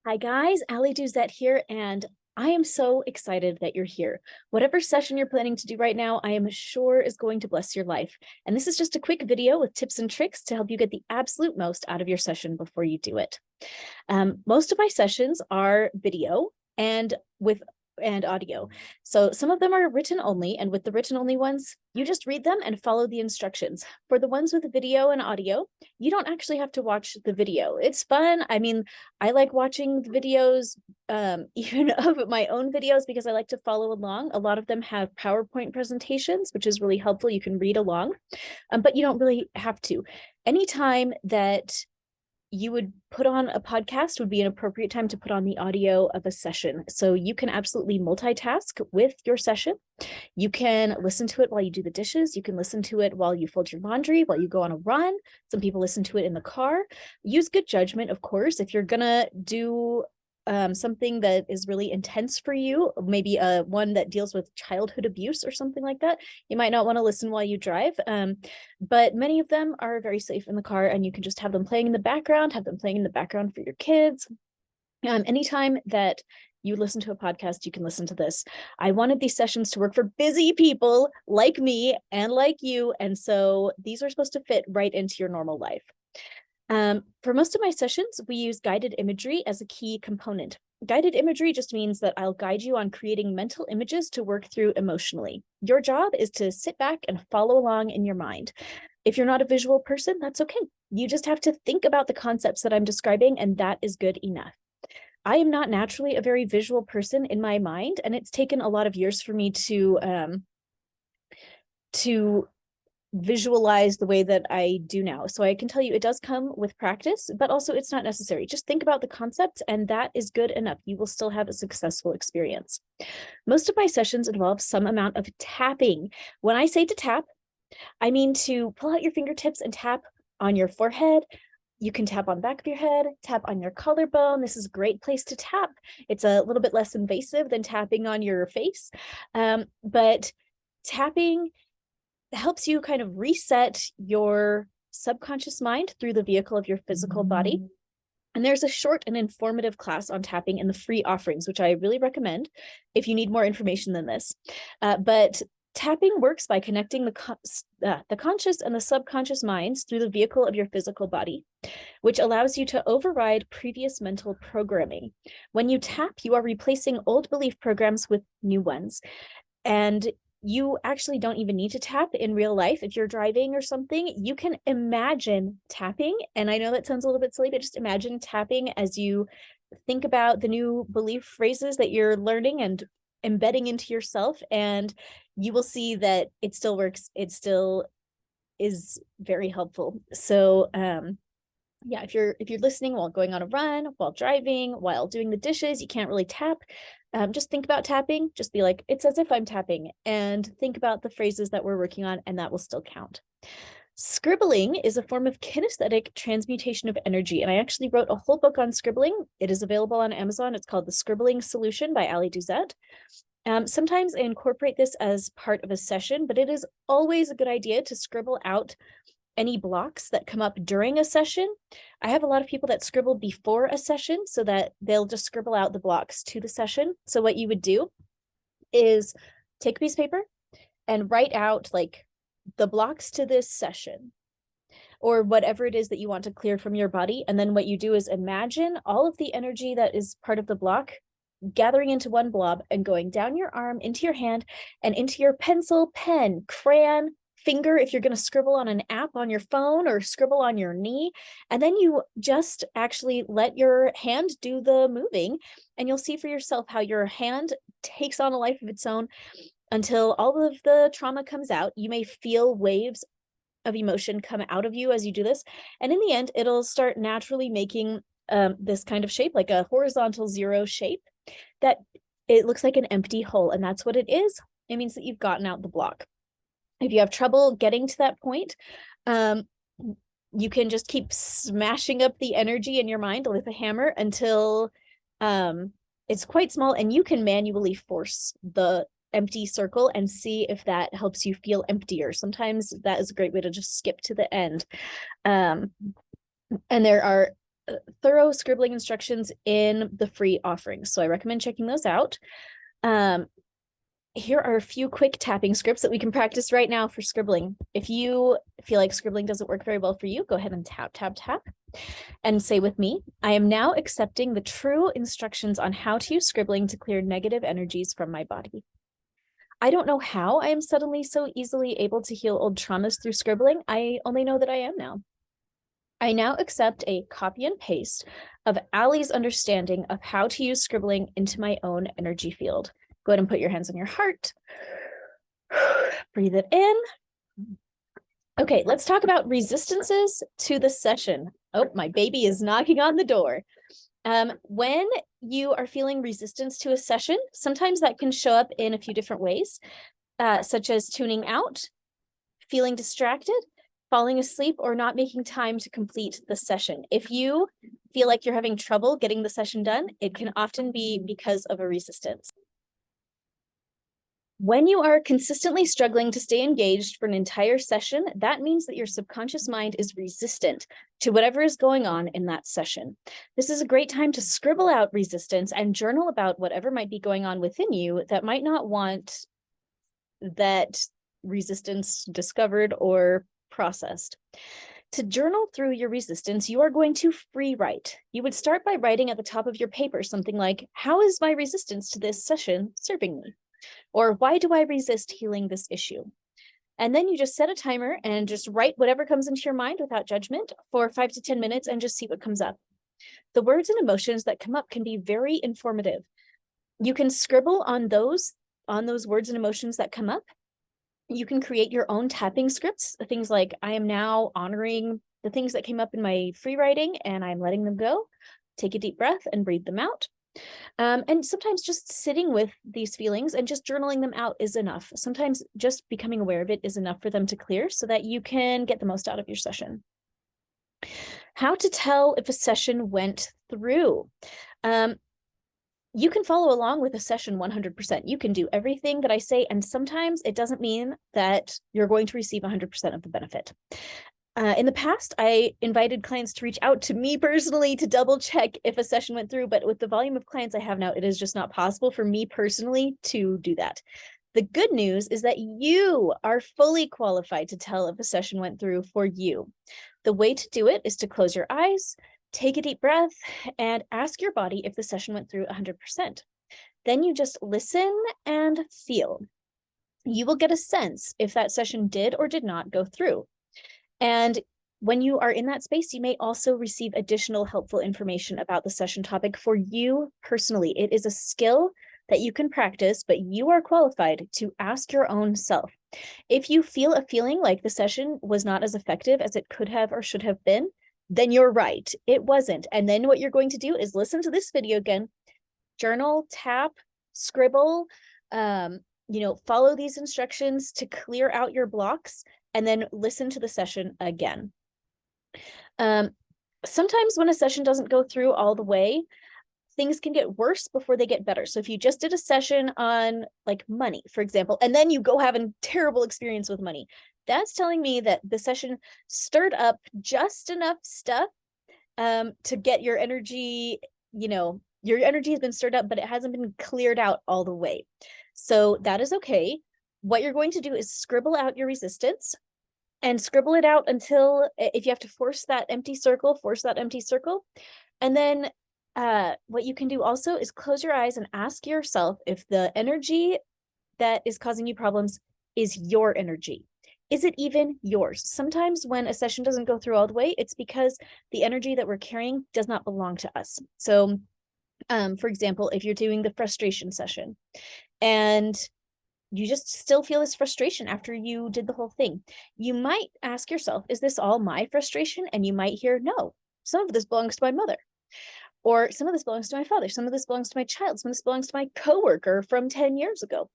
Hi guys, Allie Duzett here, and I am so excited that you're here. Whatever session you're planning to do right now, I am sure is going to bless your life. And this is just a quick video with tips and tricks to help you get the absolute most out of your session before you do it. Most of my sessions are video and audio. So some of them are written only, and with the written only ones, you just read them and follow the instructions. For the ones with video and audio, you don't actually have to watch the video. It's fun. I mean, I like watching the videos, even of my own videos, because I like to follow along. A lot of them have PowerPoint presentations, which is really helpful. You can read along, but you don't really have to. Anytime that you would put on a podcast would be an appropriate time to put on the audio of a session. So you can absolutely multitask with your session. You can listen to it while you do the dishes. You can listen to it while you fold your laundry, while you go on a run. Some people listen to it in the car. Use good judgment, of course. If you're gonna do something that is really intense for you, maybe one that deals with childhood abuse or something like that, you might not want to listen while you drive. But many of them are very safe in the car, and you can just have them playing in the background, for your kids. Anytime that you listen to a podcast, you can listen to this. I wanted these sessions to work for busy people like me and like you, and so these are supposed to fit right into your normal life. For most of my sessions, we use guided imagery as a key component. Guided imagery just means that I'll guide you on creating mental images to work through emotionally. Your job is to sit back and follow along in your mind. If you're not a visual person, that's okay. You just have to think about the concepts that I'm describing, and that is good enough. I am not naturally a very visual person in my mind, and it's taken a lot of years for me to visualize the way that I do now. So I can tell you it does come with practice, but also it's not necessary. Just think about the concept, and that is good enough. You will still have a successful experience. Most of my sessions involve some amount of tapping. When I say to tap, I mean to pull out your fingertips and tap on your forehead. You can tap on the back of your head, tap on your collarbone. This is a great place to tap. It's a little bit less invasive than tapping on your face, but tapping helps you kind of reset your subconscious mind through the vehicle of your physical body. And there's a short and informative class on tapping in the free offerings, which I really recommend if you need more information than this. But tapping works by connecting the conscious and the subconscious minds through the vehicle of your physical body, which allows you to override previous mental programming. When you tap, you are replacing old belief programs with new ones. And you actually don't even need to tap in real life. If you're driving or something, you can imagine tapping. And I know that sounds a little bit silly, but just imagine tapping as you think about the new belief phrases that you're learning and embedding into yourself. And you will see that it still works. It still is very helpful. So, yeah, if you're listening while going on a run, while driving, while doing the dishes, you can't really tap. Just think about tapping. Just be like, it's as if I'm tapping, and think about the phrases that we're working on, and that will still count. Scribbling is a form of kinesthetic transmutation of energy, and I actually wrote a whole book on scribbling. It is available on Amazon. It's called The Scribbling Solution by Allie Duzett. Sometimes I incorporate this as part of a session, but it is always a good idea to scribble out any blocks that come up during a session. I have a lot of people that scribble before a session so that they'll just scribble out the blocks to the session. So what you would do is take a piece of paper and write out like the blocks to this session or whatever it is that you want to clear from your body. And then what you do is imagine all of the energy that is part of the block gathering into one blob and going down your arm, into your hand, and into your pencil, pen, crayon, finger, if you're going to scribble on an app on your phone or scribble on your knee. And then you just actually let your hand do the moving, and you'll see for yourself how your hand takes on a life of its own until all of the trauma comes out. You may feel waves of emotion come out of you as you do this. And in the end, it'll start naturally making this kind of shape, like a horizontal zero shape, that it looks like an empty hole. And that's what it is. It means that you've gotten out the block. If you have trouble getting to that point, you can just keep smashing up the energy in your mind with a hammer until it's quite small, and you can manually force the empty circle and see if that helps you feel emptier. Sometimes that is a great way to just skip to the end. And there are thorough scribbling instructions in the free offerings. So I recommend checking those out. Here are a few quick tapping scripts that we can practice right now for scribbling. If you feel like scribbling doesn't work very well for you, go ahead and tap, tap, tap, and say with me, I am now accepting the true instructions on how to use scribbling to clear negative energies from my body. I don't know how I am suddenly so easily able to heal old traumas through scribbling. I only know that I am now. I now accept a copy and paste of Allie's understanding of how to use scribbling into my own energy field. Go ahead and put your hands on your heart. Breathe it in. Okay, let's talk about resistances to the session. Oh, my baby is knocking on the door. When you are feeling resistance to a session, sometimes that can show up in a few different ways, such as tuning out, feeling distracted, falling asleep, or not making time to complete the session. If you feel like you're having trouble getting the session done, it can often be because of a resistance. When you are consistently struggling to stay engaged for an entire session, that means that your subconscious mind is resistant to whatever is going on in that session. This is a great time to scribble out resistance and journal about whatever might be going on within you that might not want that resistance discovered or processed. To journal through your resistance, you are going to free write. You would start by writing at the top of your paper something like, how is my resistance to this session serving me? Or why do I resist healing this issue? And then you just set a timer and just write whatever comes into your mind without judgment for 5 to 10 minutes and just see what comes up. The words and emotions that come up can be very informative. You can scribble on those words and emotions that come up. You can create your own tapping scripts, things like, I am now honoring the things that came up in my free writing and I'm letting them go. Take a deep breath and breathe them out. And sometimes just sitting with these feelings and just journaling them out is enough. Sometimes just becoming aware of it is enough for them to clear so that you can get the most out of your session. How to tell if a session went through. You can follow along with a session 100%. You can do everything that I say, and sometimes it doesn't mean that you're going to receive 100% of the benefit. In the past, I invited clients to reach out to me personally to double check if a session went through, but with the volume of clients I have now, it is just not possible for me personally to do that. The good news is that you are fully qualified to tell if a session went through for you. The way to do it is to close your eyes, take a deep breath, and ask your body if the session went through 100%. Then you just listen and feel. You will get a sense if that session did or did not go through. And when you are in that space, you may also receive additional helpful information about the session topic for you personally. It is a skill that you can practice, but you are qualified to ask your own self. If you feel a feeling like the session was not as effective as it could have or should have been, then you're right, it wasn't. And then what you're going to do is listen to this video again, journal, tap, scribble, follow these instructions to clear out your blocks, and then listen to the session again. Sometimes when a session doesn't go through all the way, things can get worse before they get better. So if you just did a session on like money, for example, and then you go have a terrible experience with money, that's telling me that the session stirred up just enough stuff to get your energy, your energy has been stirred up, but it hasn't been cleared out all the way. So that is okay. What you're going to do is scribble out your resistance and scribble it out until, if you have to force that empty circle. And then what you can do also is close your eyes and ask yourself if the energy that is causing you problems is your energy. Is it even yours? Sometimes when a session doesn't go through all the way, it's because the energy that we're carrying does not belong to us. So, for example, if you're doing the frustration session and you just still feel this frustration after you did the whole thing, you might ask yourself, is this all my frustration? And you might hear, no, some of this belongs to my mother, or some of this belongs to my father, some of this belongs to my child, some of this belongs to my coworker from 10 years ago.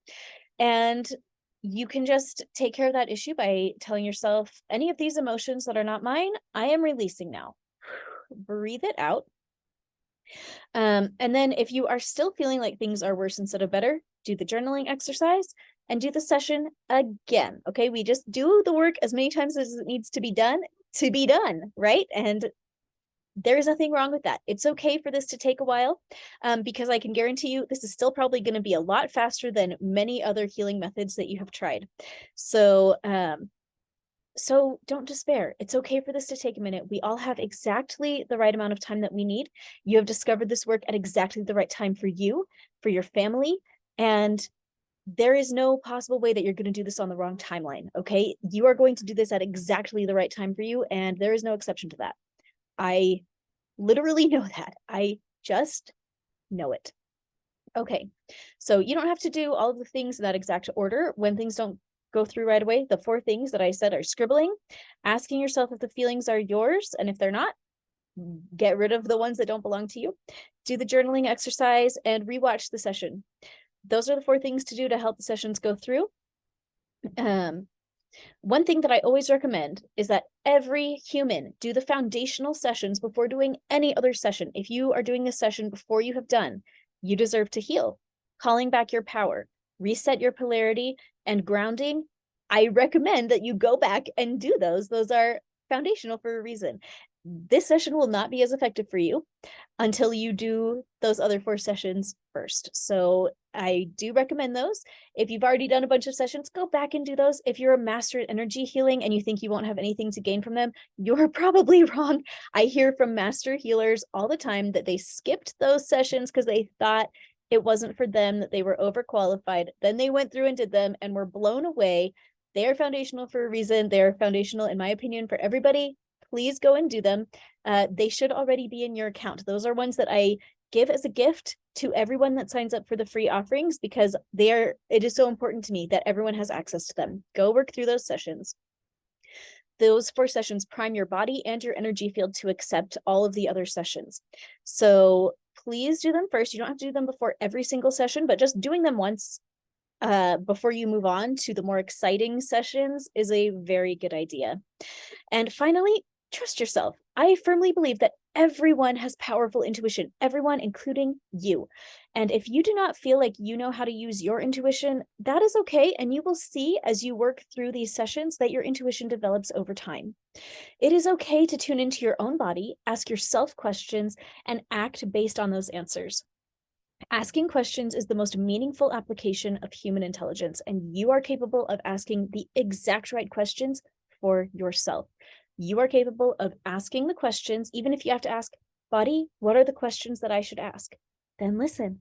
And you can just take care of that issue by telling yourself, any of these emotions that are not mine, I am releasing now. Breathe it out. And then if you are still feeling like things are worse instead of better, do the journaling exercise and do the session again. Okay, we just do the work as many times as it needs to be done, right? And There is nothing wrong with that. It's okay for this to take a while, because I can guarantee you this is still probably going to be a lot faster than many other healing methods that you have tried. So, so don't despair. It's okay for this to take a minute. We all have exactly the right amount of time that we need. You have discovered this work at exactly the right time for you, for your family, and there is no possible way that you're going to do this on the wrong timeline, okay? You are going to do this at exactly the right time for you, and there is no exception to that. I literally know that. I just know it. Okay, so you don't have to do all of the things in that exact order when things don't go through right away. The 4 things that I said are scribbling, asking yourself if the feelings are yours, and if they're not, get rid of the ones that don't belong to you, do the journaling exercise, and rewatch the session. Those are the 4 things to do to help the sessions go through. One thing that I always recommend is that every human do the foundational sessions before doing any other session. If you are doing a session before you have done, you deserve to heal. Calling back your power, reset your polarity, and grounding, I recommend that you go back and do those. Those are foundational for a reason. This session will not be as effective for you until you do those other 4 sessions first. So I do recommend those. If you've already done a bunch of sessions, go back and do those. If you're a master at energy healing and you think you won't have anything to gain from them, you're probably wrong. I hear from master healers all the time that they skipped those sessions because they thought it wasn't for them, that they were overqualified. Then they went through and did them and were blown away. They are foundational for a reason. They're foundational, in my opinion, for everybody. Please go and do them. They should already be in your account. Those are ones that I give as a gift to everyone that signs up for the free offerings because it is so important to me that everyone has access to them. Go work through those sessions. Those 4 sessions prime your body and your energy field to accept all of the other sessions. So please do them first. You don't have to do them before every single session, but just doing them once before you move on to the more exciting sessions is a very good idea. And finally, trust yourself. I firmly believe that everyone has powerful intuition, everyone, including you. And if you do not feel like you know how to use your intuition, that is okay. And you will see as you work through these sessions that your intuition develops over time. It is okay to tune into your own body, ask yourself questions, and act based on those answers. Asking questions is the most meaningful application of human intelligence, and you are capable of asking the exact right questions for yourself. You are capable of asking the questions, even if you have to ask, body, what are the questions that I should ask? Then listen.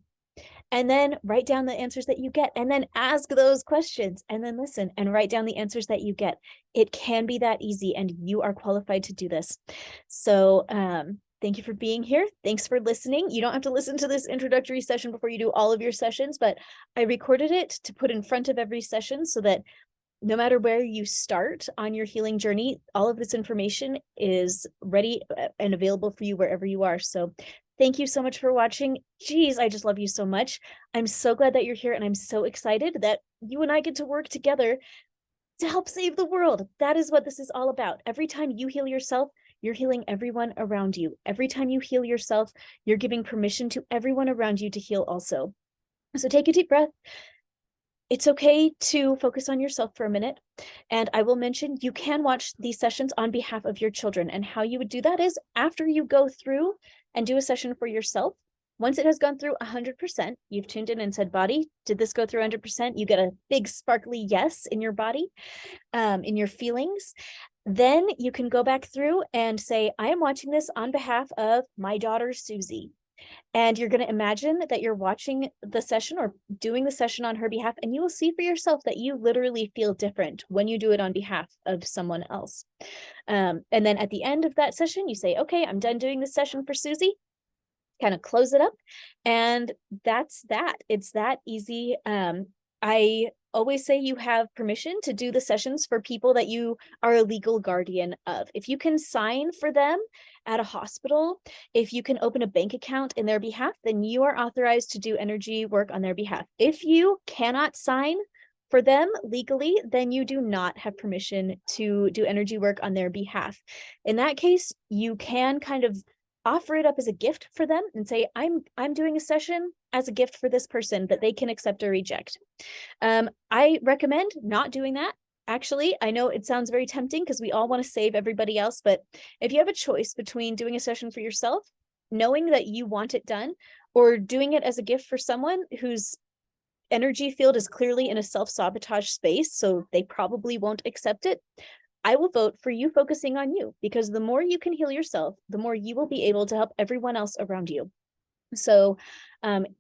And then write down the answers that you get, and then ask those questions, and then listen and write down the answers that you get. It can be that easy, and you are qualified to do this. So, thank you for being here. Thanks for listening. You don't have to listen to this introductory session before you do all of your sessions, but I recorded it to put in front of every session so that no matter where you start on your healing journey, all of this information is ready and available for you wherever you are. So thank you so much for watching. Geez, I just love you so much. I'm so glad that you're here, and I'm so excited that you and I get to work together to help save the world. That is what this is all about. Every time you heal yourself, you're healing everyone around you. Every time you heal yourself, you're giving permission to everyone around you to heal also. So take a deep breath. It's okay to focus on yourself for a minute. And I will mention you can watch these sessions on behalf of your children. And how you would do that is after you go through and do a session for yourself, once it has gone through 100%, you've tuned in and said, body, did this go through 100%? You get a big sparkly yes in your body, in your feelings. Then you can go back through and say, I am watching this on behalf of my daughter, Susie. And you're going to imagine that you're watching the session or doing the session on her behalf, and you will see for yourself that you literally feel different when you do it on behalf of someone else. And then at the end of that session, you say, okay, I'm done doing this session for Susie. Kind of close it up. And that's that. It's that easy. I always say you have permission to do the sessions for people that you are a legal guardian of. If you can sign for them at a hospital, if you can open a bank account in their behalf, then you are authorized to do energy work on their behalf. If you cannot sign for them legally, then you do not have permission to do energy work on their behalf. In that case, you can kind of offer it up as a gift for them and say, I'm doing a session as a gift for this person that they can accept or reject. I recommend not doing that Actually, I know it sounds very tempting because we all want to save everybody else, but if you have a choice between doing a session for yourself, knowing that you want it done, or doing it as a gift for someone whose energy field is clearly in a self-sabotage space, so they probably won't accept it, I will vote for you focusing on you, because the more you can heal yourself, the more you will be able to help everyone else around you. So,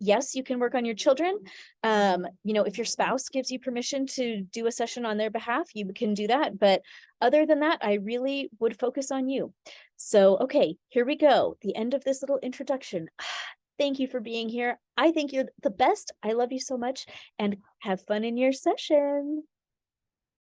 yes, you can work on your children. If your spouse gives you permission to do a session on their behalf, you can do that. But other than that, I really would focus on you. So, okay, here we go. The end of this little introduction. Thank you for being here. I think you're the best. I love you so much, and have fun in your session.